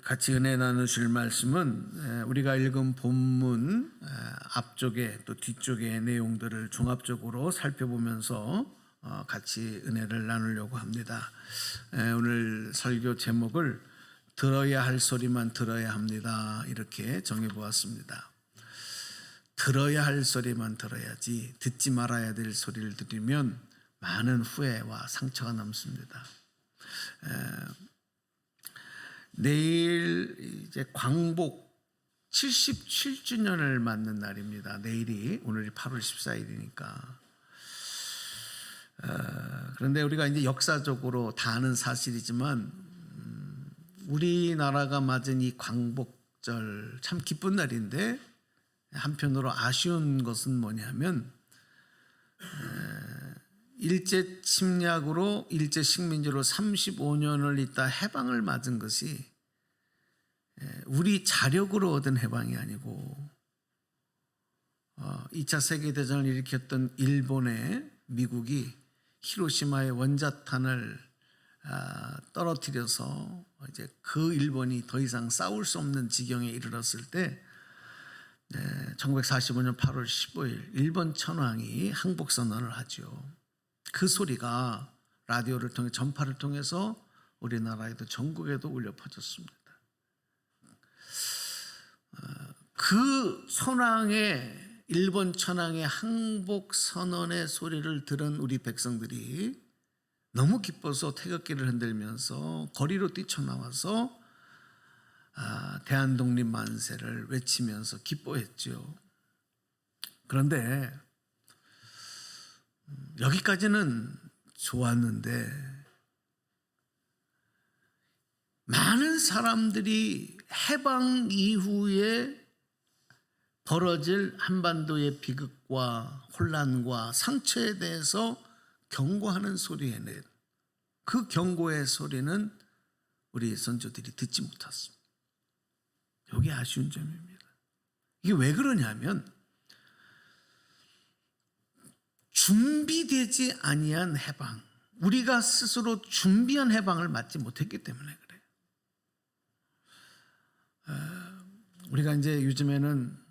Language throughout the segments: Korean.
같이 은혜 나누실 말씀은 우리가 읽은 본문 앞쪽에 또 뒤쪽의 내용들을 종합적으로 살펴보면서 같이 은혜를 나누려고 합니다. 오늘 설교 제목을 들어야 할 소리만 들어야 합니다. 이렇게 정해보았습니다. 들어야 할 소리만 들어야지 듣지 말아야 될 소리를 들으면 많은 후회와 상처가 남습니다. 내일 이제 광복 77주년을 맞는 날입니다. 내일이 오늘이 8월 14일이니까. 그런데 우리가 이제 역사적으로 다 아는 사실이지만 우리나라가 맞은 이 광복절 참 기쁜 날인데 한편으로 아쉬운 것은 뭐냐면 일제 침략으로 일제 식민지로 35년을 있다 해방을 맞은 것이 우리 자력으로 얻은 해방이 아니고 2차 세계대전을 일으켰던 일본에 미국이 히로시마의 원자탄을 떨어뜨려서 이제 그 일본이 더 이상 싸울 수 없는 지경에 이르렀을 때 1945년 8월 15일 일본 천황이 항복선언을 하죠. 그 소리가 라디오를 통해 전파를 통해서 우리나라에도 전국에도 울려 퍼졌습니다. 그 천황의 일본 천황의 항복 선언의 소리를 들은 우리 백성들이 너무 기뻐서 태극기를 흔들면서 거리로 뛰쳐나와서 대한독립 만세를 외치면서 기뻐했죠. 그런데 여기까지는 좋았는데 많은 사람들이 해방 이후에 벌어질 한반도의 비극과 혼란과 상처에 대해서 경고하는 소리에는 그 경고의 소리는 우리 선조들이 듣지 못했습니다. 이게 아쉬운 점입니다. 이게 왜 그러냐면 준비되지 아니한 해방, 우리가 스스로 준비한 해방을 맞지 못했기 때문에 그래요. 우리가 이제 요즘에는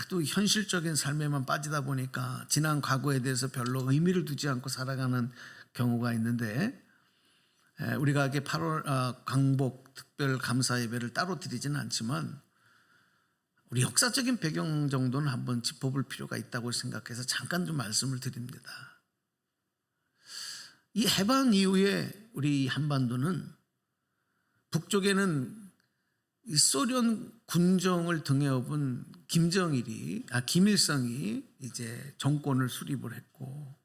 또 현실적인 삶에만 빠지다 보니까 지난 과거에 대해서 별로 의미를 두지 않고 살아가는 경우가 있는데 우리가 8월 광복 특별 감사 예배를 따로 드리지는 않지만 우리 역사적인 배경 정도는 한번 짚어볼 필요가 있다고 생각해서 잠깐 좀 말씀을 드립니다. 이 해방 이후에 우리 한반도는 북쪽에는 이 소련 군정을 등에 업은 김일성이 이제 정권을 수립을 했고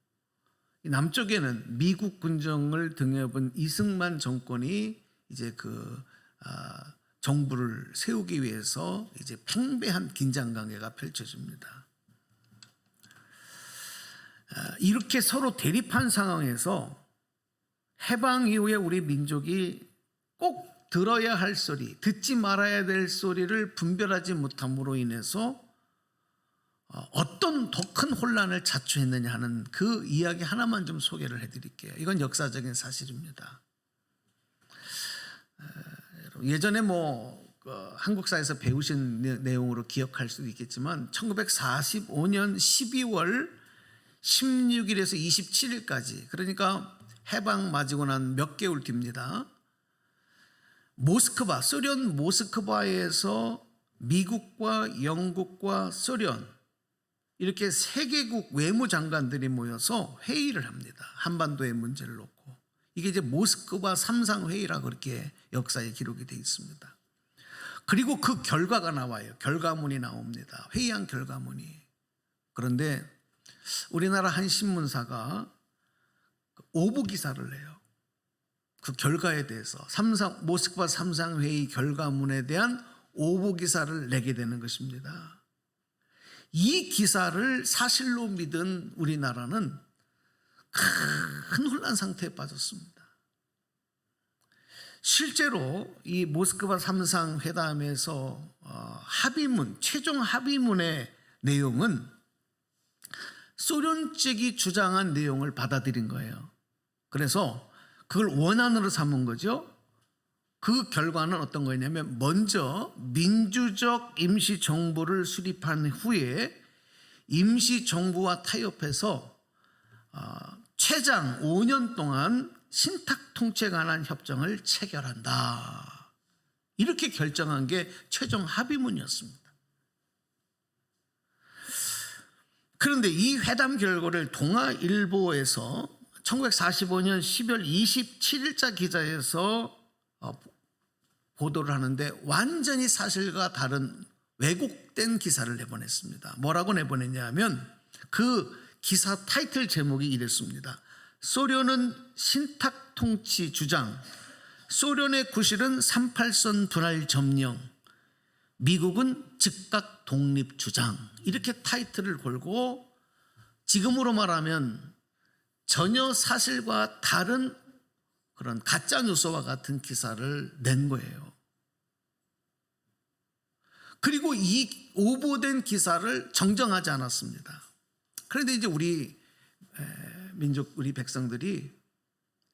남쪽에는 미국 군정을 등에 업은 이승만 정권이 이제 정부를 세우기 위해서 이제 팽배한 긴장 관계가 펼쳐집니다. 이렇게 서로 대립한 상황에서 해방 이후에 우리 민족이 꼭 들어야 할 소리, 듣지 말아야 될 소리를 분별하지 못함으로 인해서 어떤 더 큰 혼란을 자초했느냐 하는 그 이야기 하나만 좀 소개를 해드릴게요. 이건 역사적인 사실입니다. 예전에 한국사에서 배우신 내용으로 기억할 수도 있겠지만 1945년 12월 16일에서 27일까지 그러니까 해방 맞이고 난 몇 개월 뒤입니다. 소련 모스크바에서 미국과 영국과 소련 이렇게 세 개국 외무장관들이 모여서 회의를 합니다. 한반도의 문제를 놓고. 이게 이제 모스크바 삼상회의라고 그렇게 역사에 기록이 되어 있습니다. 그리고 그 결과가 나와요. 결과문이 나옵니다. 회의한 결과문이. 그런데 우리나라 한 신문사가 오보 기사를 내요. 그 결과에 대해서 모스크바 삼상회의 결과문에 대한 오보 기사를 내게 되는 것입니다. 이 기사를 사실로 믿은 우리나라는 큰 혼란 상태에 빠졌습니다. 실제로 이 모스크바 삼상회담에서 최종 합의문의 내용은 소련 측이 주장한 내용을 받아들인 거예요. 그래서 그걸 원안으로 삼은 거죠. 그 결과는 어떤 거였냐면 먼저 민주적 임시정부를 수립한 후에 임시정부와 타협해서 최장 5년 동안 신탁 통치에 관한 협정을 체결한다. 이렇게 결정한 게 최종 합의문이었습니다. 그런데 이 회담 결과를 동아일보에서 1945년 10월 27일자 기사에서 보도를 하는데 완전히 사실과 다른 왜곡된 기사를 내보냈습니다. 뭐라고 내보냈냐면 그 기사 타이틀 제목이 이랬습니다. 소련은 신탁 통치 주장, 소련의 구실은 38선 분할 점령, 미국은 즉각 독립 주장. 이렇게 타이틀을 걸고 지금으로 말하면 전혀 사실과 다른 그런 가짜 뉴스와 같은 기사를 낸 거예요. 그리고 이 오보된 기사를 정정하지 않았습니다. 그런데 이제 우리 민족, 우리 백성들이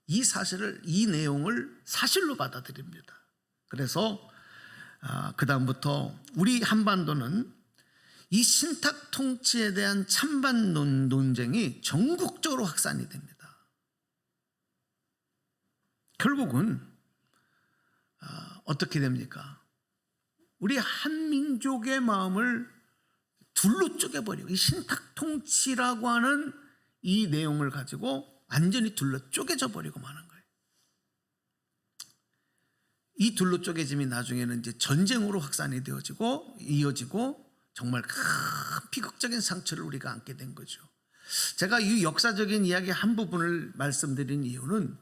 이 사실을, 이 내용을 사실로 받아들입니다. 그래서 그 다음부터 우리 한반도는 이 신탁 통치에 대한 찬반 논쟁이 전국적으로 확산이 됩니다. 결국은 어떻게 됩니까? 우리 한민족의 마음을 둘로 쪼개버리고 이 신탁 통치라고 하는 이 내용을 가지고 완전히 둘로 쪼개져 버리고 마는 거예요. 이 둘로 쪼개짐이 나중에는 이제 전쟁으로 확산이 되어지고 이어지고 정말 큰 비극적인 상처를 우리가 안게 된 거죠. 제가 이 역사적인 이야기 한 부분을 말씀드린 이유는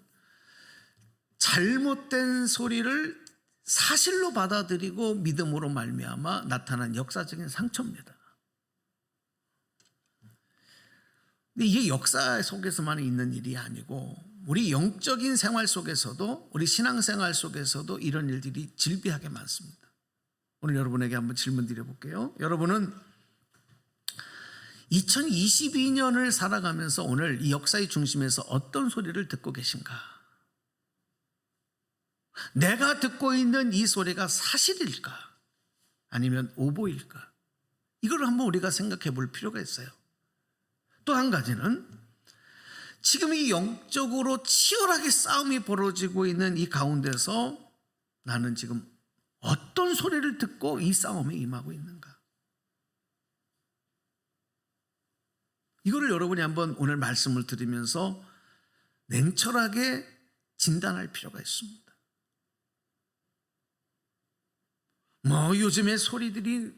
잘못된 소리를 사실로 받아들이고 믿음으로 말미암아 나타난 역사적인 상처입니다. 근데 이게 역사 속에서만 있는 일이 아니고 우리 영적인 생활 속에서도, 우리 신앙생활 속에서도 이런 일들이 질비하게 많습니다. 오늘 여러분에게 한번 질문 드려볼게요. 여러분은 2022년을 살아가면서 오늘 이 역사의 중심에서 어떤 소리를 듣고 계신가? 내가 듣고 있는 이 소리가 사실일까? 아니면 오보일까? 이걸 한번 우리가 생각해 볼 필요가 있어요. 또 한 가지는 지금 이 영적으로 치열하게 싸움이 벌어지고 있는 이 가운데서 나는 지금 어떤 소리를 듣고 이 싸움에 임하고 있는가? 이거를 여러분이 한번 오늘 말씀을 들으면서 냉철하게 진단할 필요가 있습니다. 요즘에 소리들이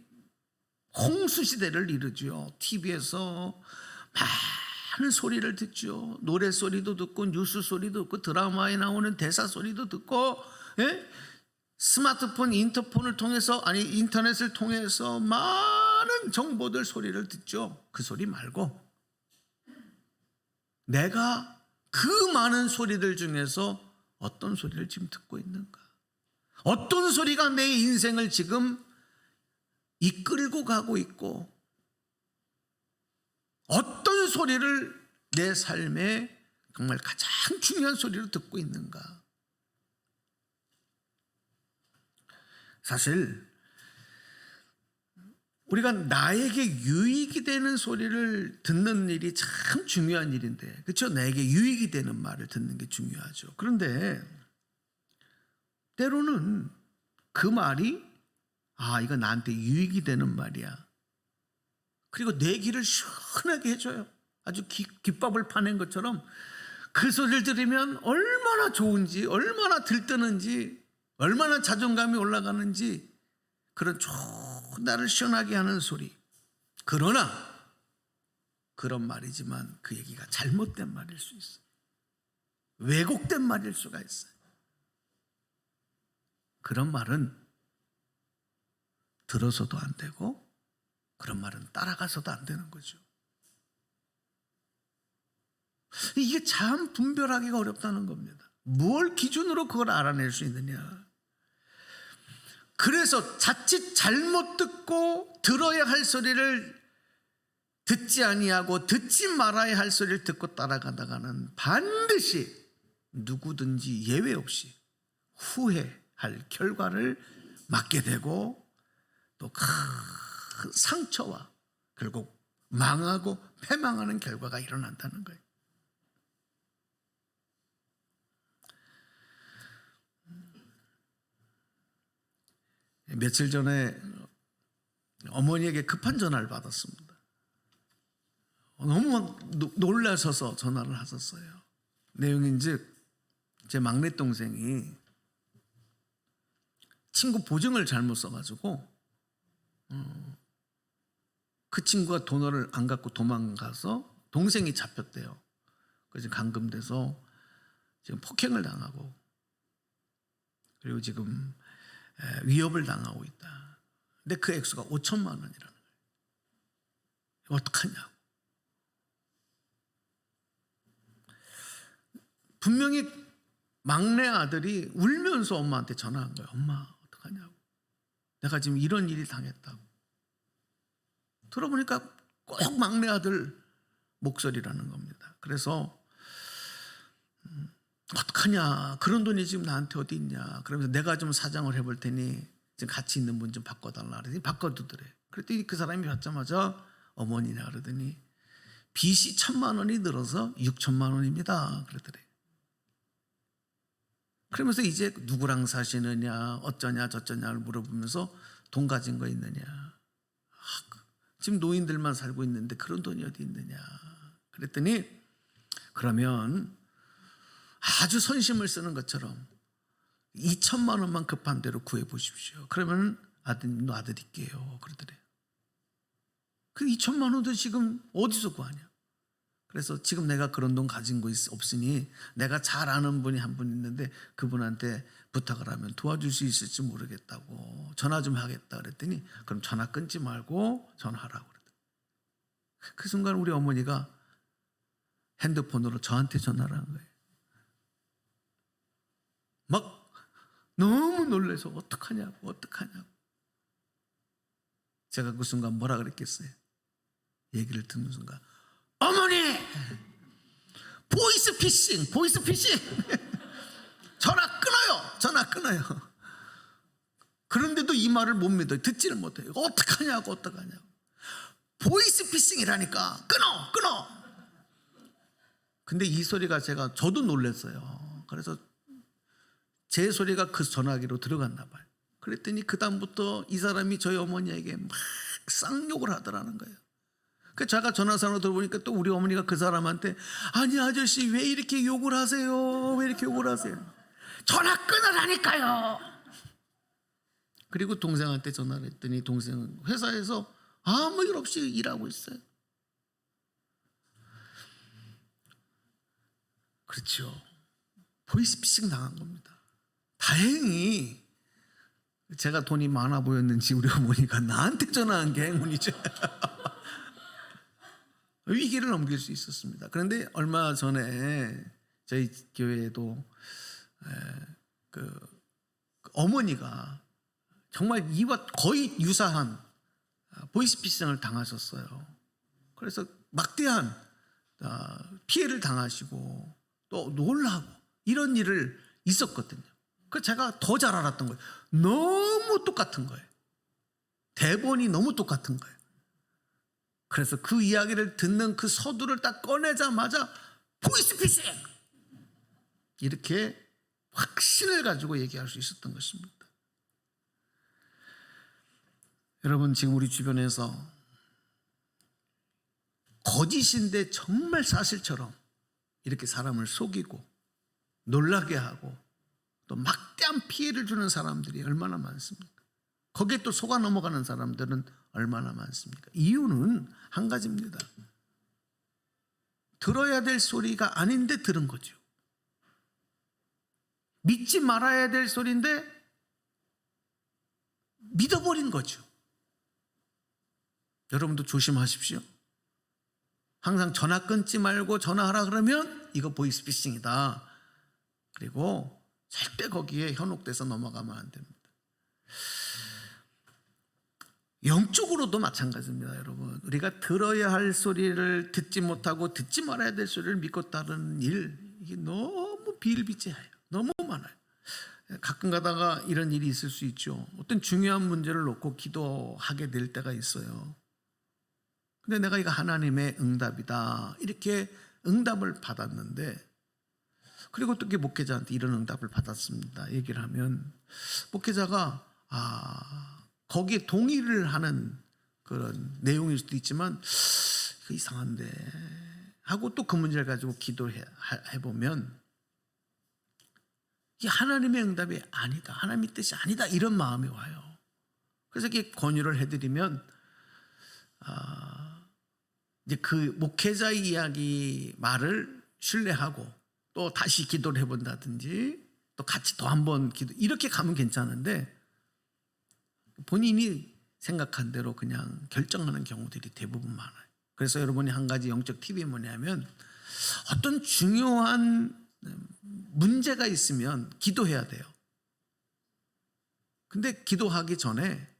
홍수시대를 이루죠. TV에서 많은 소리를 듣죠. 노래 소리도 듣고 뉴스 소리도 듣고 드라마에 나오는 대사 소리도 듣고, 스마트폰, 인터폰을 통해서, 인터넷을 통해서 많은 정보들 소리를 듣죠. 그 소리 말고 내가 그 많은 소리들 중에서 어떤 소리를 지금 듣고 있는가? 어떤 소리가 내 인생을 지금 이끌고 가고 있고 어떤 소리를 내 삶에 정말 가장 중요한 소리로 듣고 있는가? 사실 우리가 나에게 유익이 되는 소리를 듣는 일이 참 중요한 일인데, 그렇죠? 나에게 유익이 되는 말을 듣는 게 중요하죠. 그런데 때로는 그 말이 이거 나한테 유익이 되는 말이야. 그리고 내 귀를 시원하게 해줘요. 아주 귓밥을 파낸 것처럼 그 소리를 들으면 얼마나 좋은지, 얼마나 들뜨는지, 얼마나 자존감이 올라가는지, 그런 나를 시원하게 하는 소리. 그러나 그런 말이지만 그 얘기가 잘못된 말일 수 있어요. 왜곡된 말일 수가 있어요. 그런 말은 들어서도 안 되고 그런 말은 따라가서도 안 되는 거죠. 이게 참 분별하기가 어렵다는 겁니다. 뭘 기준으로 그걸 알아낼 수 있느냐. 그래서 자칫 잘못 듣고 들어야 할 소리를 듣지 아니하고 듣지 말아야 할 소리를 듣고 따라가다가는 반드시 누구든지 예외 없이 후회할 할 결과를 맞게 되고 또 큰 상처와 결국 망하고 패망하는 결과가 일어난다는 거예요. 며칠 전에 어머니에게 급한 전화를 받았습니다. 너무 막 놀라셔서 전화를 하셨어요. 내용인즉 제 막내 동생이 친구 보증을 잘못 써가지고 그 친구가 돈을 안 갖고 도망가서 동생이 잡혔대요. 그래서 감금돼서 지금 폭행을 당하고 그리고 지금 위협을 당하고 있다. 근데 그 액수가 5천만 원이라는 거예요. 어떡하냐고. 분명히 막내 아들이 울면서 엄마한테 전화한 거예요. 엄마 어떡하냐고. 내가 지금 이런 일이 당했다고. 들어보니까 꼭 막내 아들 목소리라는 겁니다. 그래서 어떡하냐. 그런 돈이 지금 나한테 어디 있냐. 그러면서 내가 좀 사정을 해볼 테니 지금 같이 있는 분 좀 바꿔달라. 그랬더니 바꿔두더래. 그랬더니 그 사람이 받자마자 어머니냐 그러더니 빚이 1,000만 원이 늘어서 6천만 원입니다. 그러더래. 그러면서 이제 누구랑 사시느냐 어쩌냐 저쩌냐를 물어보면서 돈 가진 거 있느냐. 지금 노인들만 살고 있는데 그런 돈이 어디 있느냐. 그랬더니 그러면 아주 선심을 쓰는 것처럼 2천만 원만 급한 대로 구해보십시오. 그러면 아드님도 아드릴게요. 그러더래요. 그 2천만 원도 지금 어디서 구하냐. 그래서 지금 내가 그런 돈 가진 거 없으니 내가 잘 아는 분이 한 분 있는데 그분한테 부탁을 하면 도와줄 수 있을지 모르겠다고 전화 좀 하겠다 그랬더니 그럼 전화 끊지 말고 전화하라고 그러더라고요. 그 순간 우리 어머니가 핸드폰으로 저한테 전화를 한 거예요. 막 너무 놀라서 어떡하냐고. 제가 그 순간 뭐라 그랬겠어요? 얘기를 듣는 순간 어머니 보이스피싱 전화 끊어요. 그런데도 이 말을 못 믿어요. 듣지를 못해요. 어떡하냐고. 보이스피싱이라니까 끊어. 근데 이 소리가 저도 놀랐어요. 그래서 제 소리가 그 전화기로 들어갔나 봐요. 그랬더니 그 다음부터 이 사람이 저희 어머니에게 막 쌍욕을 하더라는 거예요. 그 제가 전화선으로 들어보니까 또 우리 어머니가 그 사람한테 아니 아저씨 왜 이렇게 욕을 하세요? 전화 끊으라니까요. 그리고 동생한테 전화를 했더니 동생은 회사에서 아무 일 없이 일하고 있어요. 그렇죠. 보이스피싱 당한 겁니다. 다행히 제가 돈이 많아 보였는지 우리 어머니가 나한테 전화한 게 행운이죠. 위기를 넘길 수 있었습니다. 그런데 얼마 전에 저희 교회에도 그 어머니가 정말 이와 거의 유사한 보이스피싱을 당하셨어요. 그래서 막대한 피해를 당하시고 또 놀라고 이런 일을 있었거든요. 그래서 제가 더 잘 알았던 거예요. 너무 똑같은 거예요. 대본이 너무 똑같은 거예요. 그래서 그 이야기를 듣는 그 서두를 딱 꺼내자마자 보이스피싱! 이렇게 확신을 가지고 얘기할 수 있었던 것입니다. 여러분 지금 우리 주변에서 거짓인데 정말 사실처럼 이렇게 사람을 속이고 놀라게 하고 또 막대한 피해를 주는 사람들이 얼마나 많습니까? 거기에 또 속아 넘어가는 사람들은 얼마나 많습니까? 이유는 한 가지입니다. 들어야 될 소리가 아닌데 들은 거죠. 믿지 말아야 될 소리인데 믿어버린 거죠. 여러분도 조심하십시오. 항상 전화 끊지 말고 전화하라 그러면 이거 보이스피싱이다. 그리고 절대 거기에 현혹돼서 넘어가면 안 됩니다. 영적으로도 마찬가지입니다, 여러분. 우리가 들어야 할 소리를 듣지 못하고 듣지 말아야 될 소리를 믿고 따르는 일, 이게 너무 비일비재해요. 너무 많아요. 가끔 가다가 이런 일이 있을 수 있죠. 어떤 중요한 문제를 놓고 기도하게 될 때가 있어요. 근데 내가 이거 하나님의 응답이다 이렇게 응답을 받았는데, 그리고 또 목회자한테 이런 응답을 받았습니다 얘기를 하면, 목회자가 거기에 동의를 하는 그런 내용일 수도 있지만 이상한데 하고 또 그 문제를 가지고 기도해보면 이게 하나님의 응답이 아니다, 하나님의 뜻이 아니다, 이런 마음이 와요. 그래서 이렇게 권유를 해드리면 이제 그 목회자의 이야기 말을 신뢰하고 또 다시 기도를 해본다든지 또 같이 또 한 번 기도, 이렇게 가면 괜찮은데 본인이 생각한 대로 그냥 결정하는 경우들이 대부분 많아요. 그래서 여러분이 한 가지 영적 팁이 뭐냐면, 어떤 중요한 문제가 있으면 기도해야 돼요. 근데 기도하기 전에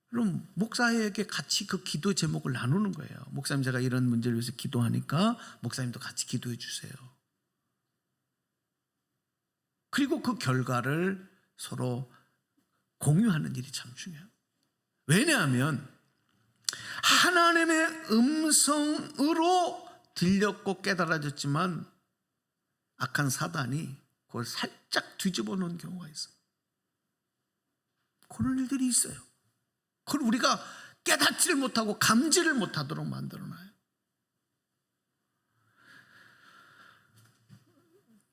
그럼 목사에게 같이 그 기도 제목을 나누는 거예요. 목사님, 제가 이런 문제를 위해서 기도하니까 목사님도 같이 기도해 주세요. 그리고 그 결과를 서로 공유하는 일이 참 중요해요. 왜냐하면 하나님의 음성으로 들렸고 깨달아졌지만 악한 사단이 그걸 살짝 뒤집어 놓은 경우가 있어요. 그런 일들이 있어요. 그걸 우리가 깨닫지를 못하고 감지를 못하도록 만들어놔요.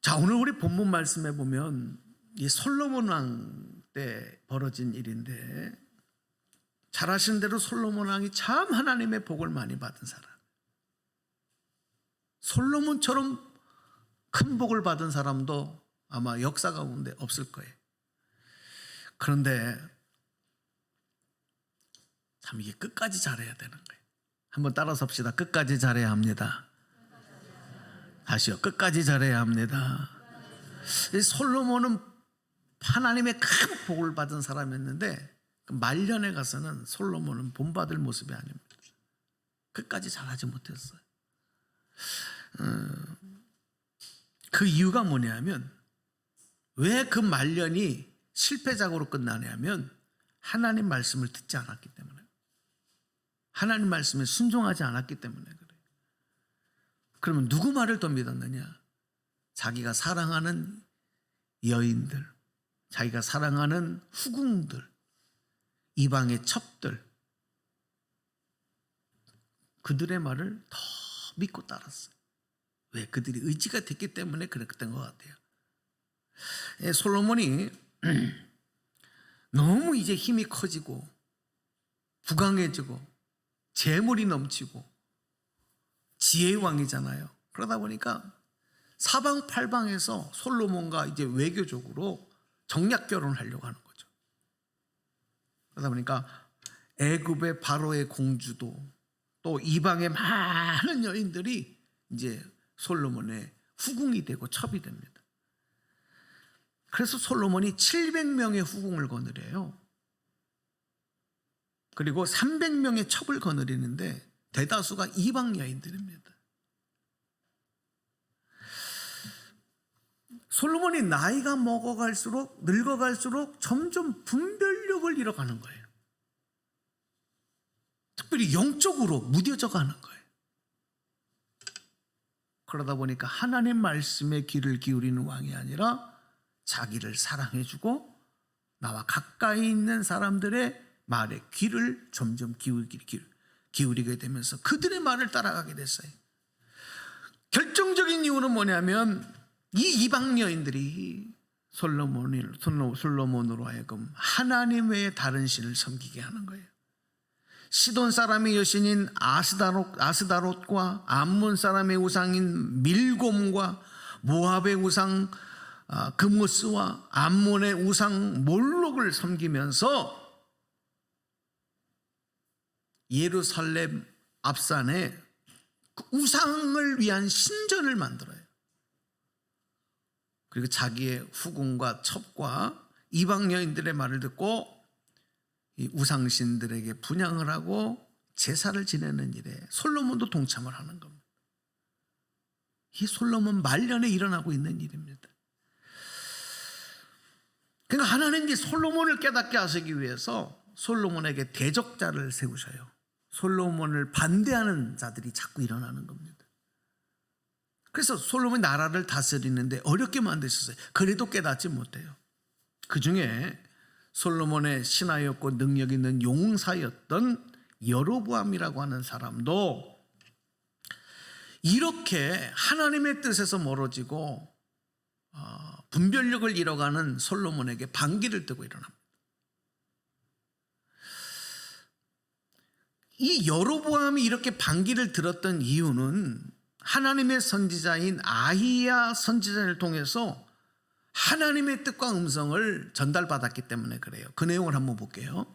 자, 오늘 우리 본문 말씀에 보면 이 솔로몬 왕 때 벌어진 일인데, 잘 아시는 대로 솔로몬 왕이 참 하나님의 복을 많이 받은 사람, 솔로몬처럼 큰 복을 받은 사람도 아마 역사 가운데 없을 거예요. 그런데 참 이게 끝까지 잘해야 되는 거예요. 한번 따라서 합시다. 끝까지 잘해야 합니다. 다시요. 끝까지 잘해야 합니다. 솔로몬은 하나님의 큰 복을 받은 사람이었는데 말년에 가서는 솔로몬은 본받을 모습이 아닙니다. 끝까지 잘하지 못했어요. 그 이유가 뭐냐면, 왜 그 말년이 실패작으로 끝나냐면 하나님 말씀을 듣지 않았기 때문에, 하나님 말씀에 순종하지 않았기 때문에 그래요. 그러면 누구 말을 더 믿었느냐? 자기가 사랑하는 여인들, 자기가 사랑하는 후궁들, 이방의 첩들, 그들의 말을 더 믿고 따랐어요. 왜? 그들이 의지가 됐기 때문에 그랬던 것 같아요. 솔로몬이 너무 이제 힘이 커지고 부강해지고 재물이 넘치고 지혜의 왕이잖아요. 그러다 보니까 사방팔방에서 솔로몬과 이제 외교적으로 정략 결혼을 하려고 하는 거죠. 그러다 보니까 애굽의 바로의 공주도 또 이방의 많은 여인들이 이제 솔로몬의 후궁이 되고 첩이 됩니다. 그래서 솔로몬이 700명의 후궁을 거느려요. 그리고 300명의 첩을 거느리는데 대다수가 이방 여인들입니다. 솔로몬이 나이가 먹어갈수록, 늙어갈수록 점점 분별력을 잃어가는 거예요. 특별히 영적으로 무뎌져 가는 거예요. 그러다 보니까 하나님 말씀에 귀를 기울이는 왕이 아니라 자기를 사랑해주고 나와 가까이 있는 사람들의 말에 귀를 점점 기울이게 되면서 그들의 말을 따라가게 됐어요. 결정적인 이유는 뭐냐면, 이 이방 여인들이 솔로몬으로 하여금 하나님 외에 다른 신을 섬기게 하는 거예요. 시돈 사람의 여신인 아스다롯과 암몬 사람의 우상인 밀곰과 모압의 우상 그모스와 암몬의 우상 몰록을 섬기면서 예루살렘 앞산에 우상을 위한 신전을 만들어요. 그리고 자기의 후궁과 첩과 이방 여인들의 말을 듣고 이 우상신들에게 분향을 하고 제사를 지내는 일에 솔로몬도 동참을 하는 겁니다. 이 솔로몬 말년에 일어나고 있는 일입니다. 그러니까 하나님이 솔로몬을 깨닫게 하시기 위해서 솔로몬에게 대적자를 세우셔요. 솔로몬을 반대하는 자들이 자꾸 일어나는 겁니다. 그래서 솔로몬이 나라를 다스리는데 어렵게 만드셨어요. 그래도 깨닫지 못해요. 그 중에 솔로몬의 신하였고 능력 있는 용사였던 여로보암이라고 하는 사람도 이렇게 하나님의 뜻에서 멀어지고 분별력을 잃어가는 솔로몬에게 반기를 뜨고 일어납니다. 이 여로보암이 이렇게 반기를 들었던 이유는 하나님의 선지자인 아히야 선지자를 통해서 하나님의 뜻과 음성을 전달받았기 때문에 그래요. 그 내용을 한번 볼게요.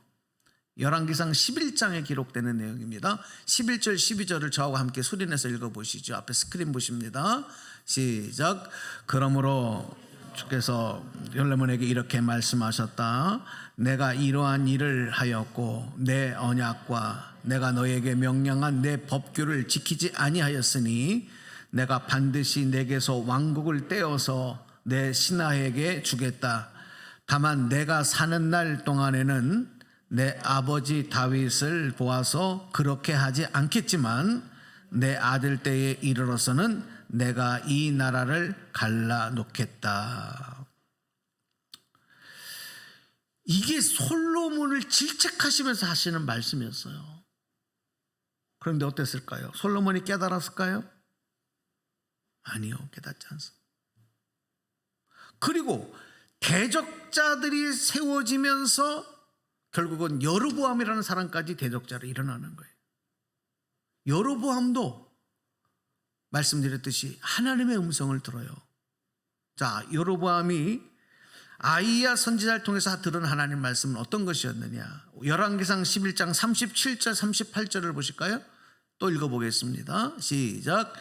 열왕기상 11장에 기록되는 내용입니다. 11절 12절을 저하고 함께 소리내서 읽어보시죠. 앞에 스크린 보십니다. 시작. 그러므로 주께서 솔로몬에게 이렇게 말씀하셨다. 내가 이러한 일을 하였고 내 언약과 내가 너에게 명령한 내 법규를 지키지 아니하였으니 내가 반드시 내게서 왕국을 떼어서 내 신하에게 주겠다. 다만 내가 사는 날 동안에는 내 아버지 다윗을 보아서 그렇게 하지 않겠지만 내 아들 때에 이르러서는 내가 이 나라를 갈라놓겠다. 이게 솔로몬을 질책하시면서 하시는 말씀이었어요. 그런데 어땠을까요? 솔로몬이 깨달았을까요? 아니요, 깨닫지 않습니다. 그리고 대적자들이 세워지면서 결국은 여로보암이라는 사람까지 대적자로 일어나는 거예요. 여로보암도 말씀드렸듯이 하나님의 음성을 들어요. 자, 여로보암이 아히야 선지자를 통해서 들은 하나님 말씀은 어떤 것이었느냐? 열왕기상 11장 37절 38절을 보실까요? 또 읽어보겠습니다. 시작.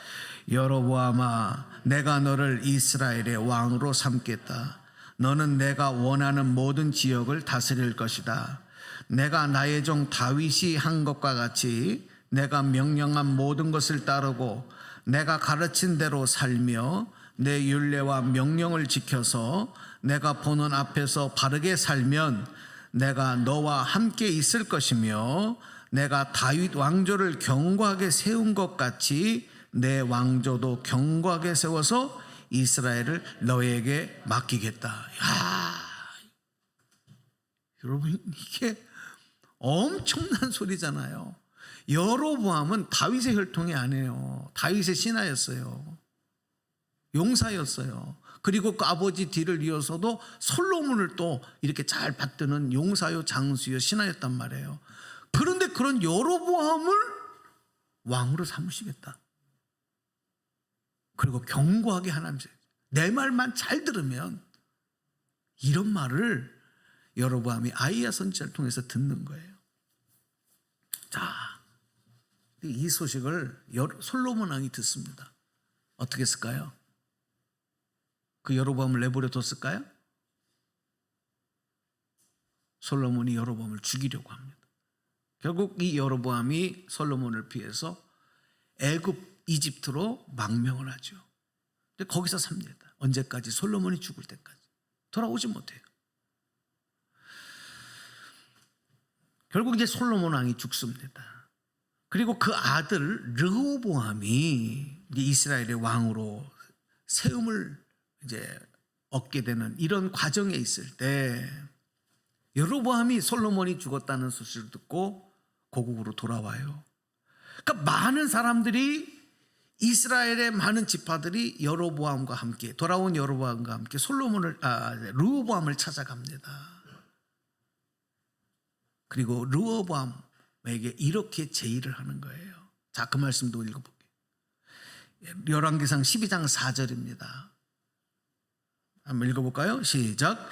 여로보암아, 내가 너를 이스라엘의 왕으로 삼겠다. 너는 내가 원하는 모든 지역을 다스릴 것이다. 내가 나의 종 다윗이 한 것과 같이 내가 명령한 모든 것을 따르고 내가 가르친 대로 살며 내 율례와 명령을 지켜서 내가 보는 앞에서 바르게 살면 내가 너와 함께 있을 것이며 내가 다윗 왕조를 견고하게 세운 것 같이 내 왕조도 견고하게 세워서 이스라엘을 너에게 맡기겠다. 야, 여러분 이게 엄청난 소리잖아요. 여로보암은 다윗의 혈통이 아니에요. 다윗의 신하였어요. 용사였어요. 그리고 그 아버지 뒤를 이어서도 솔로몬을 또 이렇게 잘 받드는 용사요 장수요 신하였단 말이에요. 그런데 그런 여로보암을 왕으로 삼으시겠다. 그리고 견고하게 하나님, 내 말만 잘 들으면, 이런 말을 여로보암이 아히야 선지자를 통해서 듣는 거예요. 자, 이 소식을 솔로몬 왕이 듣습니다. 어떻게 했을까요? 그 여로보암을 내버려 뒀을까요? 솔로몬이 여로보암을 죽이려고 합니다. 결국 이 여로보암이 솔로몬을 피해서 애굽 이집트로 망명을 하죠. 근데 거기서 삽니다. 언제까지? 솔로몬이 죽을 때까지. 돌아오지 못해요. 결국 이제 솔로몬 왕이 죽습니다. 그리고 그 아들 르호보암이 이제 이스라엘의 왕으로 세움을 이제 얻게 되는 이런 과정에 있을 때 여로보암이 솔로몬이 죽었다는 소식을 듣고 고국으로 돌아와요. 그러니까 많은 사람들이, 이스라엘의 많은 지파들이 여로보암과 함께, 돌아온 여로보암과 함께 르호보암을 찾아갑니다. 그리고 르호보암에게 이렇게 제의를 하는 거예요. 자, 그 말씀도 읽어볼게요. 열왕기상 12장 4절입니다. 한번 읽어볼까요? 시작.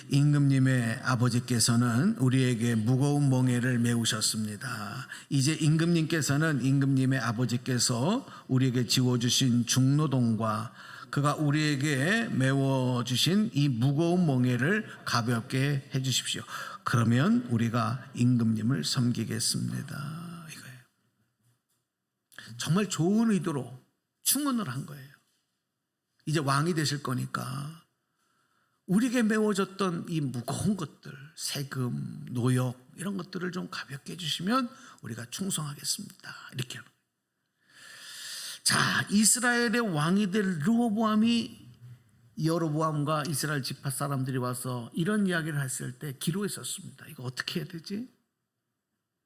임금님의 아버지께서는 우리에게 무거운 멍에를 메우셨습니다. 이제 임금님께서는 임금님의 아버지께서 우리에게 지워주신 중노동과 그가 우리에게 메워주신 이 무거운 멍에를 가볍게 해주십시오. 그러면 우리가 임금님을 섬기겠습니다. 이거예요. 정말 좋은 의도로 충원을 한 거예요. 이제 왕이 되실 거니까 우리에게 메워졌던 이 무거운 것들, 세금, 노역 이런 것들을 좀 가볍게 해주시면 우리가 충성하겠습니다. 이렇게 하는 거예요. 자, 이스라엘의 왕이 될 르호보암이 여로보암과 이스라엘 지파 사람들이 와서 이런 이야기를 했을 때 기로에 섰습니다. 이거 어떻게 해야 되지?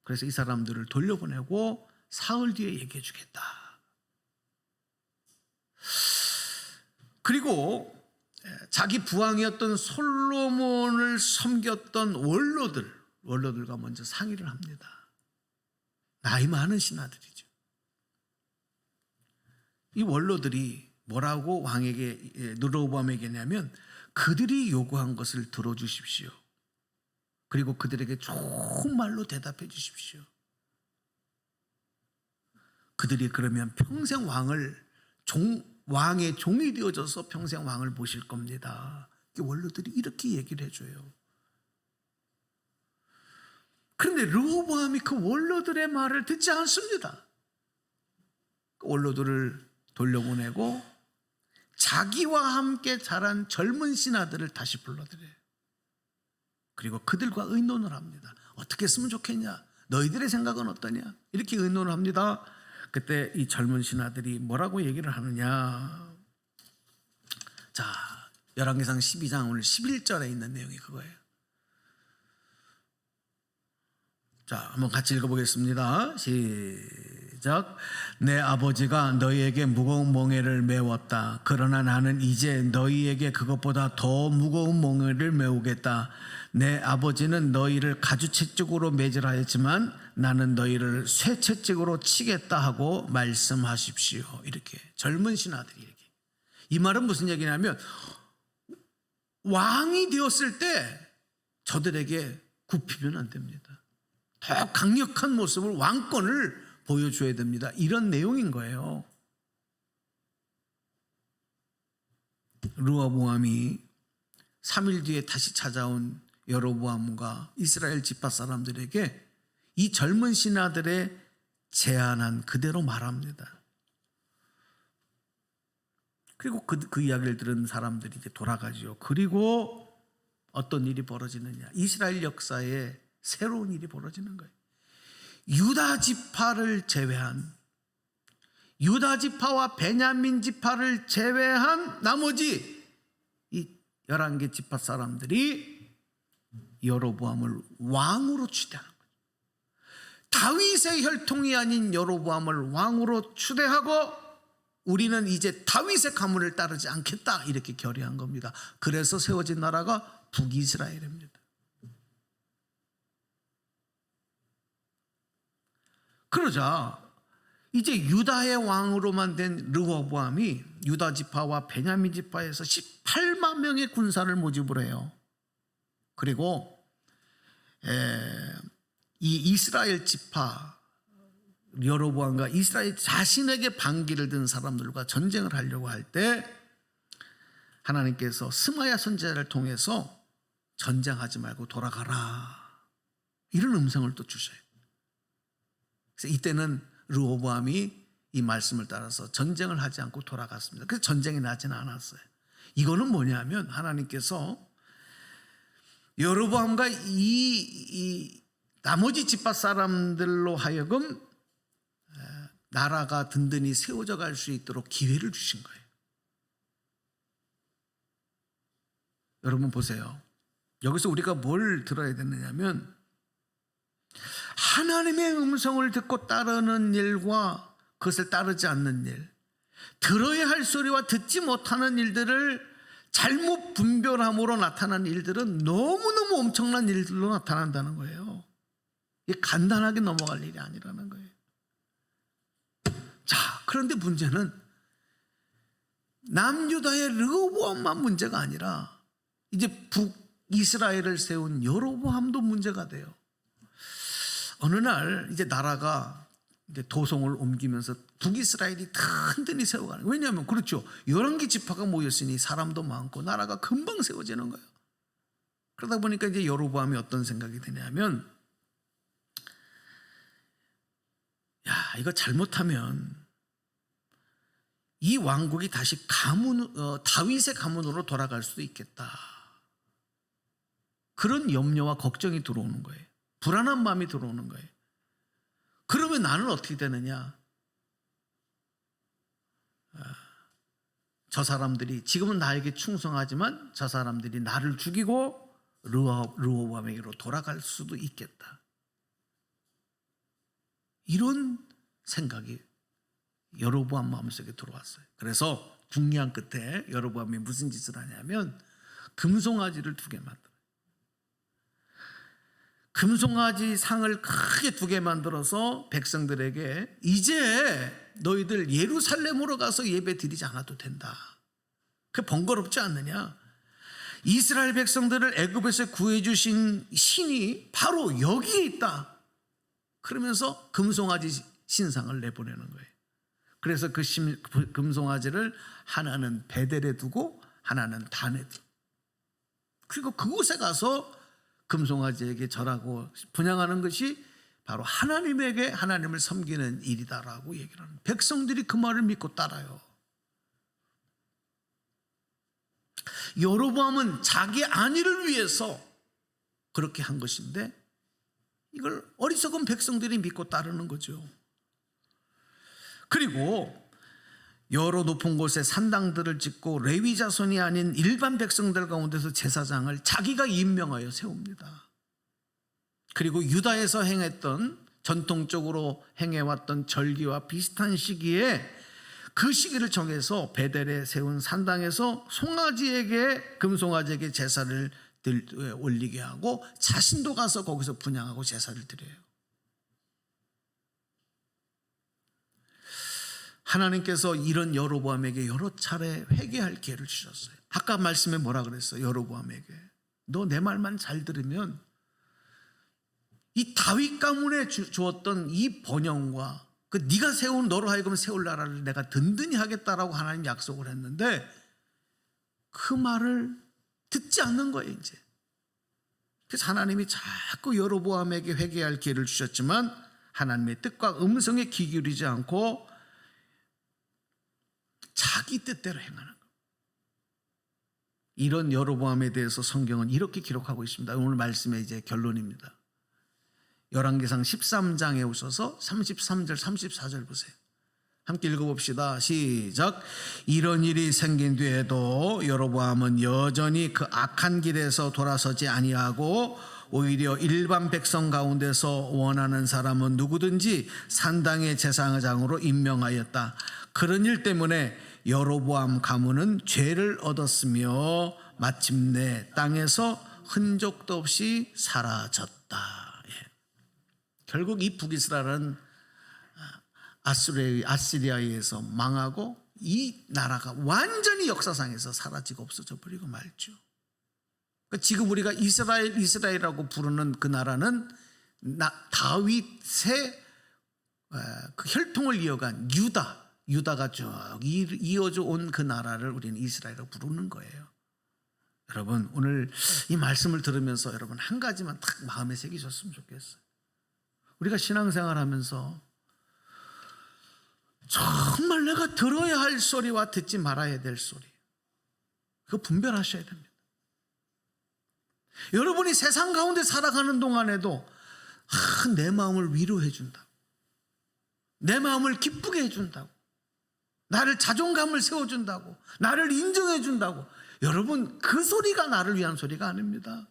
그래서 이 사람들을 돌려보내고 사흘 뒤에 얘기해 주겠다. 그리고 자기 부왕이었던 솔로몬을 섬겼던 원로들과 먼저 상의를 합니다. 나이 많은 신하들이죠. 이 원로들이 뭐라고 왕에게, 르호보암에게 하냐면 그들이 요구한 것을 들어주십시오. 그리고 그들에게 좋은 말로 대답해 주십시오. 그들이 그러면 평생 왕의 종이 되어져서 평생 왕을 모실 겁니다. 원로들이 이렇게 얘기를 해줘요. 그런데 르호보암이 그 원로들의 말을 듣지 않습니다. 그 원로들을 돌려보내고 자기와 함께 자란 젊은 신하들을 다시 불러들여요. 그리고 그들과 의논을 합니다. 어떻게 했으면 좋겠냐? 너희들의 생각은 어떠냐? 이렇게 의논을 합니다. 그때 이 젊은 신하들이 뭐라고 얘기를 하느냐? 자, 열왕기상 12장 오늘 11절에 있는 내용이 그거예요. 자, 한번 같이 읽어보겠습니다. 시작. 내 아버지가 너희에게 무거운 몽해를 메웠다. 그러나 나는 이제 너희에게 그것보다 더 무거운 몽해를 메우겠다. 내 아버지는 너희를 가주채찍으로 매질하였지만 나는 너희를 쇠채찍으로 치겠다 하고 말씀하십시오. 이렇게 젊은 신하들이 이렇게. 이 말은 무슨 얘기냐면 왕이 되었을 때 저들에게 굽히면 안 됩니다. 더 강력한 모습을, 왕권을 보여줘야 됩니다. 이런 내용인 거예요. 르호보암이 3일 뒤에 다시 찾아온 여로보암과 이스라엘 지파 사람들에게 이 젊은 신하들의 제안한 그대로 말합니다. 그리고 그 이야기를 들은 사람들이 이제 돌아가죠. 그리고 어떤 일이 벌어지느냐? 이스라엘 역사에 새로운 일이 벌어지는 거예요. 유다 지파를 제외한, 유다 지파와 베냐민 지파를 제외한 나머지 이 11개 지파 사람들이 여로보암을 왕으로 추대하는 거예요. 다윗의 혈통이 아닌 여로보암을 왕으로 추대하고 우리는 이제 다윗의 가문을 따르지 않겠다, 이렇게 결의한 겁니다. 그래서 세워진 나라가 북이스라엘입니다. 그러자 이제 유다의 왕으로만 된 르호보암이 유다 지파와 베냐민 지파에서 18만 명의 군사를 모집을 해요. 그리고 이 이스라엘 지파 여로보암과 이스라엘 자신에게 반기를 든 사람들과 전쟁을 하려고 할 때 하나님께서 스마야 선지자를 통해서 전쟁하지 말고 돌아가라, 이런 음성을 또 주셔요. 그래서 이때는 르호보암이 이 말씀을 따라서 전쟁을 하지 않고 돌아갔습니다. 그래서 전쟁이 나지는 않았어요. 이거는 뭐냐면 하나님께서 여로보암과 이 나머지 지파 사람들로 하여금 나라가 든든히 세워져 갈 수 있도록 기회를 주신 거예요. 여러분 보세요. 여기서 우리가 뭘 들어야 되느냐면 하나님의 음성을 듣고 따르는 일과 그것을 따르지 않는 일, 들어야 할 소리와 듣지 못하는 일들을 잘못 분별함으로 나타난 일들은 너무너무 엄청난 일들로 나타난다는 거예요. 이게 간단하게 넘어갈 일이 아니라는 거예요. 자, 그런데 문제는 남유다의 르호보암만 문제가 아니라 이제 북이스라엘을 세운 여로보암도 문제가 돼요. 어느 날 이제 나라가 이제 도성을 옮기면서 북이스라엘이 든든히 세워가는 거예요. 왜냐하면 그렇죠, 11개 지파가 모였으니 사람도 많고 나라가 금방 세워지는 거예요. 그러다 보니까 이제 여로보암이 어떤 생각이 드냐면, 야, 이거 잘못하면 이 왕국이 다시 다윗의 가문으로 돌아갈 수도 있겠다. 그런 염려와 걱정이 들어오는 거예요. 불안한 마음이 들어오는 거예요. 그러면 나는 어떻게 되느냐? 저 사람들이 지금은 나에게 충성하지만 저 사람들이 나를 죽이고 르호보암에게로 돌아갈 수도 있겠다. 이런 생각이 여로보암 마음속에 들어왔어요. 그래서 중요한 끝에 여로보암이 무슨 짓을 하냐면 금송아지를 2개 만들어요. 금송아지 상을 크게 2개 만들어서 백성들에게 이제 너희들 예루살렘으로 가서 예배 드리지 않아도 된다. 그게 번거롭지 않느냐? 이스라엘 백성들을 애굽에서 구해주신 신이 바로 여기에 있다. 그러면서 금송아지 신상을 내보내는 거예요. 그래서 그 금송아지를 하나는 베델에 두고 하나는 단에 두고, 그리고 그곳에 가서 금송아지에게 절하고 분향하는 것이 바로 하나님에게 하나님을 섬기는 일이다라고 얘기를 하는, 백성들이 그 말을 믿고 따라요. 여로보암은 자기 안위를 위해서 그렇게 한 것인데 이걸 어리석은 백성들이 믿고 따르는 거죠. 그리고 여러 높은 곳에 산당들을 짓고 레위 자손이 아닌 일반 백성들 가운데서 제사장을 자기가 임명하여 세웁니다. 그리고 유다에서 행했던, 전통적으로 행해왔던 절기와 비슷한 시기에 그 시기를 정해서 베델에 세운 산당에서 금송아지에게 제사를 올리게 하고 자신도 가서 거기서 분향하고 제사를 드려요. 하나님께서 이런 여로보암에게 여러 차례 회개할 기회를 주셨어요. 아까 말씀에 뭐라 그랬어요? 여로보암에게 너 내 말만 잘 들으면 이 다윗 가문에 주었던 이 번영과 그 네가 세운, 너로 하여금 세울 나라를 내가 든든히 하겠다라고 하나님 약속을 했는데 그 말을 듣지 않는 거예요. 이제 그래서 하나님이 자꾸 여로보암에게 회개할 기회를 주셨지만 하나님의 뜻과 음성에 귀 기울이지 않고 자기 뜻대로 행하는 것. 이런 여로보암에 대해서 성경은 이렇게 기록하고 있습니다. 오늘 말씀의 이제 결론입니다. 열왕기상 13장에 오셔서 33절 34절 보세요. 함께 읽어봅시다. 시작. 이런 일이 생긴 뒤에도 여로보암은 여전히 그 악한 길에서 돌아서지 아니하고 오히려 일반 백성 가운데서 원하는 사람은 누구든지 산당의 제사장으로 임명하였다. 그런 일 때문에 여로보암 가문은 죄를 얻었으며 마침내 땅에서 흔적도 없이 사라졌다. 결국 이 북이스라엘은 아시리아에 의해서 망하고 이 나라가 완전히 역사상에서 사라지고 없어져 버리고 말죠. 그러니까 지금 우리가 이스라엘이라고 부르는 그 나라는 다윗의 그 혈통을 이어간 유다가 쭉 이어져 온 그 나라를 우리는 이스라엘이라고 부르는 거예요. 여러분 오늘 이 말씀을 들으면서 여러분 한 가지만 딱 마음에 새기셨으면 좋겠어요. 우리가 신앙생활 하면서 정말 내가 들어야 할 소리와 듣지 말아야 될 소리, 그거 분별하셔야 됩니다. 여러분이 세상 가운데 살아가는 동안에도 내 마음을 위로해 준다고, 내 마음을 기쁘게 해준다고, 나를 자존감을 세워준다고, 나를 인정해 준다고, 여러분 그 소리가 나를 위한 소리가 아닙니다.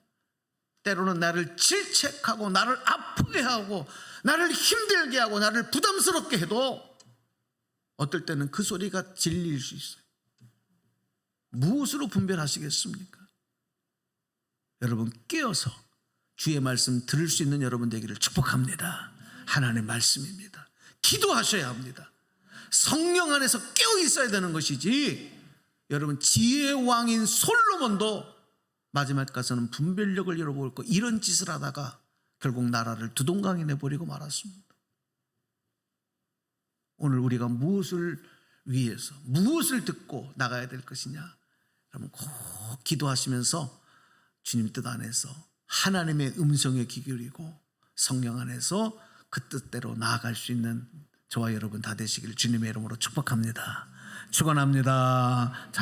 때로는 나를 질책하고 나를 아프게 하고 나를 힘들게 하고 나를 부담스럽게 해도 어떨 때는 그 소리가 진리일 수 있어요. 무엇으로 분별하시겠습니까? 여러분 깨어서 주의 말씀 들을 수 있는 여러분 되기를 축복합니다. 하나님의 말씀입니다. 기도하셔야 합니다. 성령 안에서 깨어 있어야 되는 것이지, 여러분 지혜의 왕인 솔로몬도 마지막 가서는 분별력을 잃어버렸고 이런 짓을 하다가 결국 나라를 두동강에 내버리고 말았습니다. 오늘 우리가 무엇을 위해서, 무엇을 듣고 나가야 될 것이냐, 여러분 꼭 기도하시면서 주님 뜻 안에서 하나님의 음성에 귀 기울이고 성령 안에서 그 뜻대로 나아갈 수 있는 저와 여러분 다 되시기를 주님의 이름으로 축복합니다. 축원합니다.